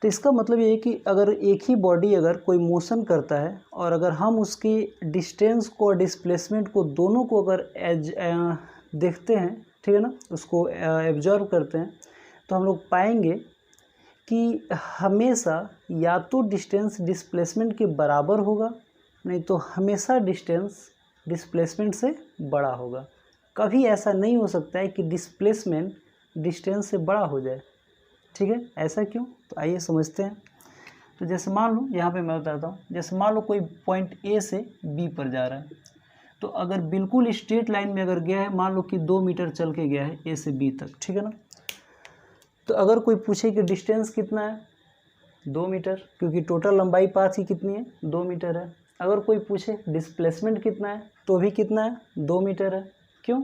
तो इसका मतलब ये है कि अगर एक ही बॉडी अगर कोई मोशन करता है और अगर हम उसकी डिस्टेंस को और डिस्प्लेसमेंट को दोनों को अगर देखते हैं, ठीक है ना, उसको एब्जॉर्व करते हैं, तो हम लोग पाएंगे कि हमेशा या तो डिस्टेंस डिस्प्लेसमेंट के बराबर होगा, नहीं तो हमेशा डिस्टेंस डिस्प्लेसमेंट से बड़ा होगा। कभी ऐसा नहीं हो सकता है कि डिस्प्लेसमेंट डिस्टेंस से बड़ा हो जाए, ठीक है। ऐसा क्यों, तो आइए समझते हैं। तो जैसे मान लो यहाँ पे मैं बताता हूँ, जैसे मान लो कोई पॉइंट ए से बी पर जा रहा है, तो अगर बिल्कुल स्ट्रेट लाइन में अगर गया है, मान लो कि 2 मीटर चल के गया है ए से बी तक, ठीक है ना। तो अगर कोई पूछे कि डिस्टेंस कितना है, 2 मीटर, क्योंकि टोटल लंबाई पाथ की कितनी है, 2 मीटर है। अगर कोई पूछे डिस्प्लेसमेंट कितना है तो भी कितना है, 2 मीटर है। क्यों,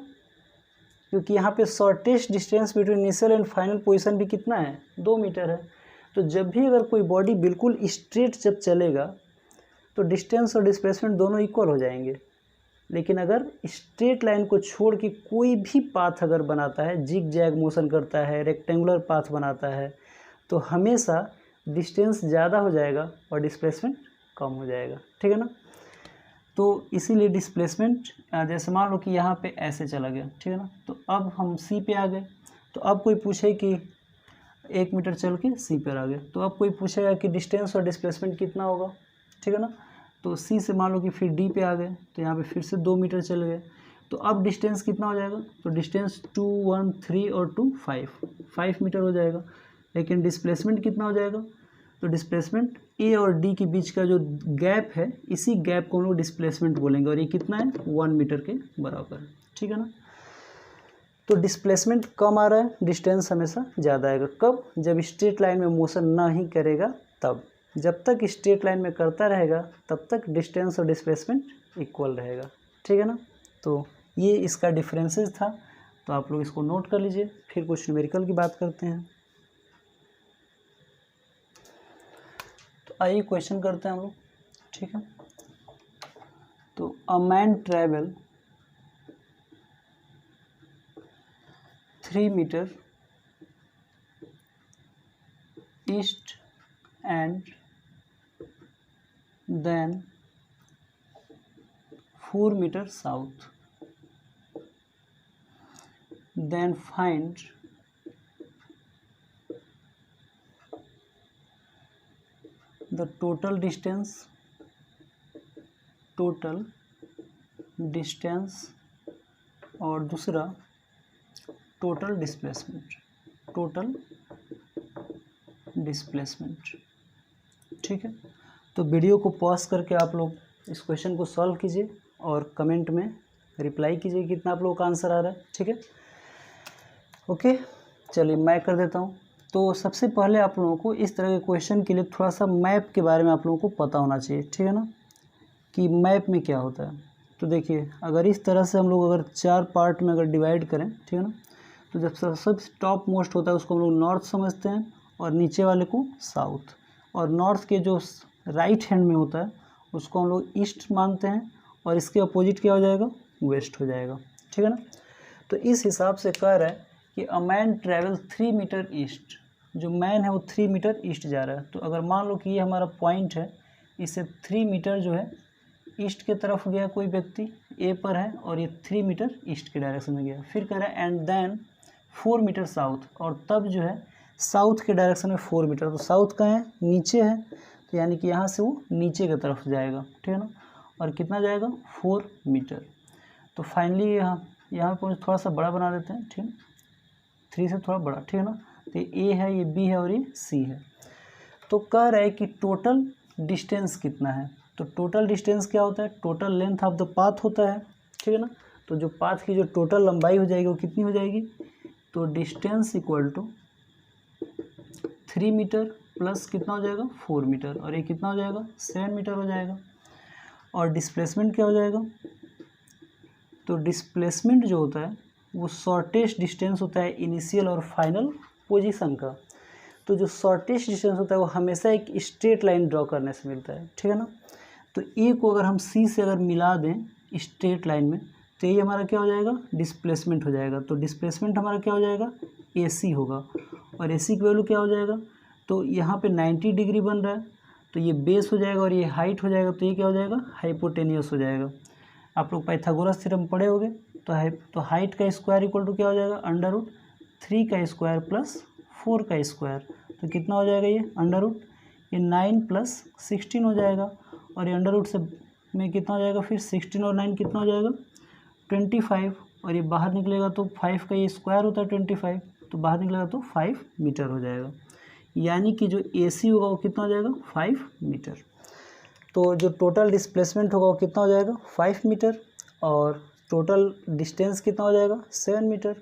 क्योंकि यहाँ पे shortest distance between initial and final position भी कितना है, 2 मीटर है। तो जब भी अगर कोई बॉडी बिल्कुल स्ट्रेट जब चलेगा तो डिस्टेंस और डिस्प्लेसमेंट दोनों इक्वल हो जाएंगे। लेकिन अगर स्ट्रेट लाइन को छोड़ के कोई भी पाथ अगर बनाता है, जिग जैग मोशन करता है, रेक्टेंगुलर पाथ बनाता है, तो हमेशा डिस्टेंस ज़्यादा हो जाएगा और डिस्प्लेसमेंट कम हो जाएगा, ठीक है ना। तो इसीलिए डिस्प्लेसमेंट जैसे मान लो कि यहाँ पे ऐसे चला गया, ठीक है ना। तो अब हम सी पे आ गए। तो अब कोई पूछे कि 1 मीटर चल के सी पर आ गए, तो अब कोई पूछेगा कि डिस्टेंस और डिस्प्लेसमेंट कितना होगा, ठीक है ना। तो सी से मान लो कि फिर डी पे आ गए, तो यहाँ पे फिर से 2 मीटर चल गए। तो अब डिस्टेंस कितना हो जाएगा, तो डिस्टेंस 2 1 3 और 2 5 मीटर हो जाएगा। लेकिन डिस्प्लेसमेंट कितना हो जाएगा, तो डिस्प्लेसमेंट ए और डी के बीच का जो गैप है, इसी गैप को हम लोग डिस्प्लेसमेंट बोलेंगे, और ये कितना है 1 मीटर के बराबर है, ठीक है ना। तो डिस्प्लेसमेंट कम आ रहा है, डिस्टेंस हमेशा ज़्यादा आएगा। कब, जब स्ट्रेट लाइन में मोशन ना ही करेगा तब। जब तक स्ट्रेट लाइन में करता रहेगा तब तक डिस्टेंस और डिस्प्लेसमेंट इक्वल रहेगा, ठीक है ना। तो ये इसका डिफरेंसेस था, तो आप लोग इसको नोट कर लीजिए। फिर कुछ न्यूमेरिकल की बात करते हैं। तो आइए क्वेश्चन करते हैं हम लोग, ठीक है। तो a man travel 3 meter east and then 4 meter south, then find the total distance और दूसरा total displacement, ठीक है। तो वीडियो को पॉज करके आप लोग इस क्वेश्चन को सॉल्व कीजिए और कमेंट में रिप्लाई कीजिए कितना आप लोगों का आंसर आ रहा है, ठीक है। ओके, चलिए मैं कर देता हूँ। तो सबसे पहले आप लोगों को इस तरह के क्वेश्चन के लिए थोड़ा सा मैप के बारे में आप लोगों को पता होना चाहिए, ठीक है ना, कि मैप में क्या होता है। तो देखिए, अगर इस तरह से हम लोग अगर 4 पार्ट में अगर डिवाइड करें, ठीक है ना, तो जब सबसे टॉप मोस्ट होता है उसको हम लोग नॉर्थ समझते हैं और नीचे वाले को साउथ, और नॉर्थ के जो राइट हैंड में होता है उसको हम लोग ईस्ट मानते हैं, और इसके अपोजिट क्या हो जाएगा, वेस्ट हो जाएगा, ठीक है ना। तो इस हिसाब से कह रहा है कि a man travel 3 meter east, जो मैन है वो 3 मीटर ईस्ट जा रहा है। तो अगर मान लो कि ये हमारा पॉइंट है, इससे 3 मीटर जो है ईस्ट के तरफ गया, कोई व्यक्ति ए पर है और ये 3 मीटर ईस्ट के डायरेक्शन में गया। फिर कह रहा है एंड देन 4 मीटर साउथ, और तब जो है साउथ के डायरेक्शन में 4 मीटर। तो साउथ का है, नीचे है, तो यानी कि यहाँ से वो नीचे की तरफ जाएगा, ठीक है ना। और कितना जाएगा, 4 मीटर। तो फाइनली यहाँ पर थोड़ा सा बड़ा बना देते हैं, ठीक है, 3 से थोड़ा बड़ा, ठीक है ना। तो ए है, ये बी है और ये सी है। तो कह रहा है कि टोटल डिस्टेंस कितना है। तो टोटल डिस्टेंस क्या होता है, total length of the path होता है, ठीक है ना। तो जो पाथ की जो टोटल लंबाई हो जाएगी वो कितनी हो जाएगी, तो distance equal to 3 meter plus कितना हो जाएगा, 4 मीटर, और ये कितना हो जाएगा, 7 मीटर हो जाएगा। और डिस्प्लेसमेंट क्या हो जाएगा, तो डिस्प्लेसमेंट जो होता है वो शॉर्टेस्ट डिस्टेंस होता है इनिशियल और फाइनल पोजीशन का। तो जो शॉर्टेस्ट डिस्टेंस होता है वो हमेशा एक स्ट्रेट लाइन ड्रॉ करने से मिलता है, ठीक है ना। तो ए को अगर हम सी से अगर मिला दें स्ट्रेट लाइन में, तो ये हमारा क्या हो जाएगा, डिस्प्लेसमेंट हो जाएगा। तो डिस्प्लेसमेंट हमारा क्या हो जाएगा, ए सी होगा, और ए सी की वैल्यू क्या हो जाएगा, तो यहाँ पे 90 डिग्री बन रहा है, तो ये बेस हो जाएगा और ये हाइट हो जाएगा, तो ये क्या हो जाएगा, हाइपोटेनियस हो जाएगा। आप लोग पाइथागोरस थ्योरम पढ़े होंगे। तो हाइट का स्क्वायर इक्वल टू क्या हो जाएगा, √3 का स्क्वायर प्लस 4 का स्क्वायर। तो कितना हो जाएगा, ये ये 9 + 16 हो जाएगा, और ये अंडर रूट से में कितना हो जाएगा, फिर 16 और 9 कितना हो जाएगा, 25, और ये बाहर निकलेगा तो 5 का ये स्क्वायर होता है 25, तो बाहर निकलेगा तो 5 मीटर हो जाएगा। यानी कि जो ए सी होगा वो कितना हो जाएगा, 5 मीटर। तो जो टोटल डिस्प्लेसमेंट होगा वो कितना हो जाएगा, 5 मीटर, और टोटल डिस्टेंस कितना हो जाएगा, 7 मीटर।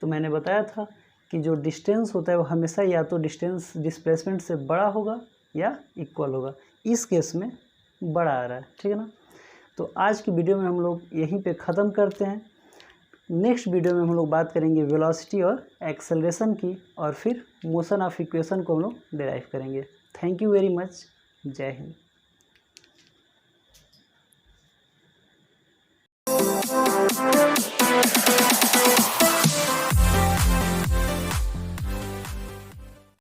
तो मैंने बताया था कि जो डिस्टेंस होता है वो हमेशा या तो डिस्प्लेसमेंट से बड़ा होगा या इक्वल होगा। इस केस में बड़ा आ रहा है, ठीक है ना। तो आज की वीडियो में हम लोग यहीं पे ख़त्म करते हैं। नेक्स्ट वीडियो में हम लोग बात करेंगे वेलोसिटी और एक्सेलरेशन की, और फिर मोशन ऑफ इक्वेशन को हम लोग डिराइव करेंगे। Thank you very much. जय हिंद।